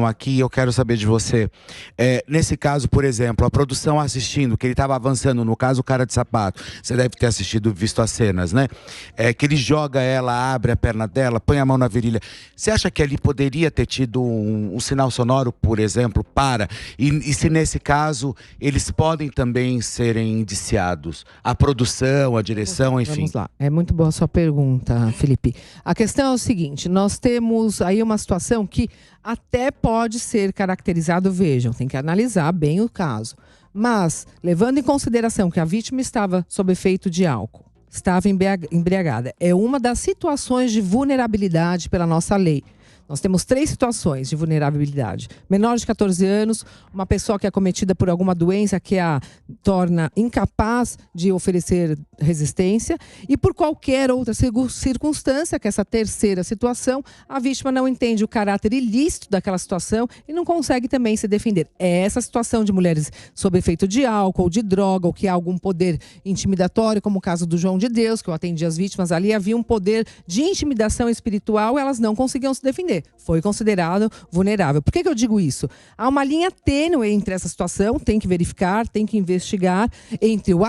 situação aqui, eu quero saber de você. Nesse caso, por exemplo, a produção assistindo, que ele estava avançando, no caso o cara de sapato, você deve ter assistido, visto as cenas, né? Que ele joga ela, abre a perna dela, põe a mão na virilha. Você acha que ali poderia ter tido um sinal sonoro, por exemplo, e se nesse caso eles podem também serem indiciados? A produção, a direção, enfim. Vamos lá, é muito boa a sua pergunta, Felipe. A questão é o seguinte, nós temos aí uma situação que até pode ser caracterizado, vejam, tem que analisar bem o caso. Mas, levando em consideração que a vítima estava sob efeito de álcool, estava embriagada, é uma das situações de vulnerabilidade pela nossa lei. Nós temos 3 situações de vulnerabilidade. Menor de 14 anos, uma pessoa que é acometida por alguma doença que a torna incapaz de oferecer resistência e por qualquer outra circunstância, que essa terceira situação, a vítima não entende o caráter ilícito daquela situação e não consegue também se defender. É essa situação de mulheres sob efeito de álcool, de droga, ou que há algum poder intimidatório, como o caso do João de Deus, que eu atendi as vítimas ali, havia um poder de intimidação espiritual, elas não conseguiam se defender. Foi considerado vulnerável. Por que eu digo isso? Há uma linha tênue entre essa situação, tem que verificar, tem que investigar, entre o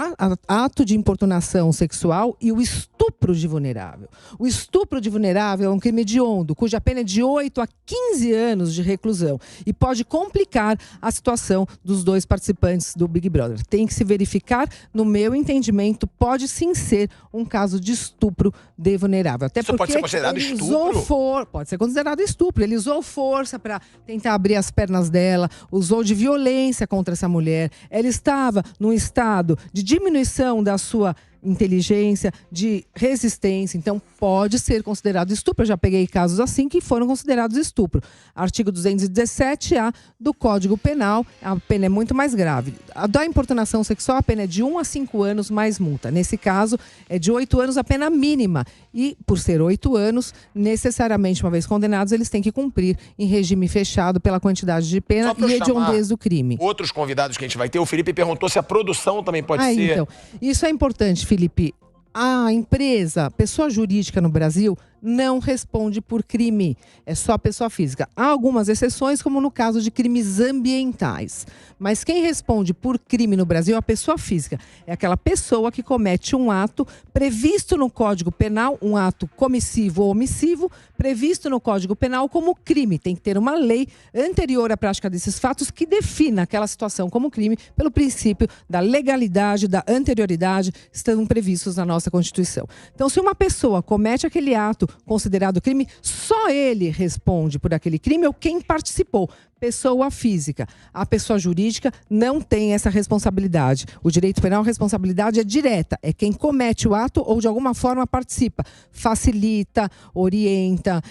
ato de importunação sexual e o estupro de vulnerável. O estupro de vulnerável é um crime hediondo, cuja pena é de 8 a 15 anos de reclusão e pode complicar a situação dos 2 participantes do Big Brother. Tem que se verificar, no meu entendimento, pode sim ser um caso de estupro de vulnerável. Até isso porque pode ser considerado estupro? Pode ser considerado estupro. Ele usou força para tentar abrir as pernas dela, usou de violência contra essa mulher. Ela estava num estado de diminuição da sua inteligência, de resistência, então pode ser considerado estupro. Eu já peguei casos assim que foram considerados estupro. Artigo 217-A do Código Penal, a pena é muito mais grave. A da importunação sexual, a pena é de 1 a 5 anos mais multa. Nesse caso, é de 8 anos a pena mínima. E, por ser 8 anos, necessariamente, uma vez condenados, eles têm que cumprir em regime fechado pela quantidade de pena e hediondez do crime. Outros convidados que a gente vai ter, o Felipe perguntou se a produção também pode ser... Então, isso é importante, Felipe. A empresa, pessoa jurídica no Brasil, não responde por crime. É só a pessoa física. Há algumas exceções, como no caso de crimes ambientais. Mas quem responde por crime no Brasil é a pessoa física. É aquela pessoa que comete um ato previsto no Código Penal, um ato comissivo ou omissivo, previsto no Código Penal como crime. Tem que ter uma lei anterior à prática desses fatos que defina aquela situação como crime pelo princípio da legalidade, da anterioridade, estão previstos na nossa Constituição. Então, se uma pessoa comete aquele ato considerado crime, só ele responde por aquele crime ou quem participou. Pessoa física. A pessoa jurídica não tem essa responsabilidade. O direito penal, a responsabilidade é direta. É quem comete o ato ou de alguma forma participa. Facilita, orienta,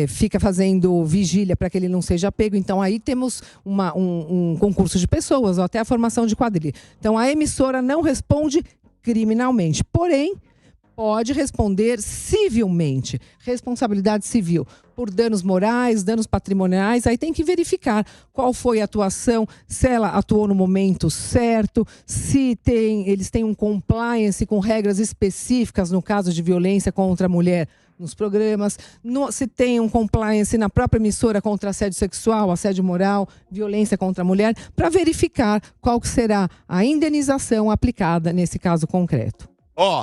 fica fazendo vigília para que ele não seja pego. Então aí temos um concurso de pessoas ou até a formação de quadrilha. Então a emissora não responde criminalmente. Porém, pode responder civilmente, responsabilidade civil, por danos morais, danos patrimoniais. Aí tem que verificar qual foi a atuação, se ela atuou no momento certo, se eles têm um compliance com regras específicas no caso de violência contra a mulher nos programas, se tem um compliance na própria emissora contra assédio sexual, assédio moral, violência contra a mulher, para verificar qual será a indenização aplicada nesse caso concreto.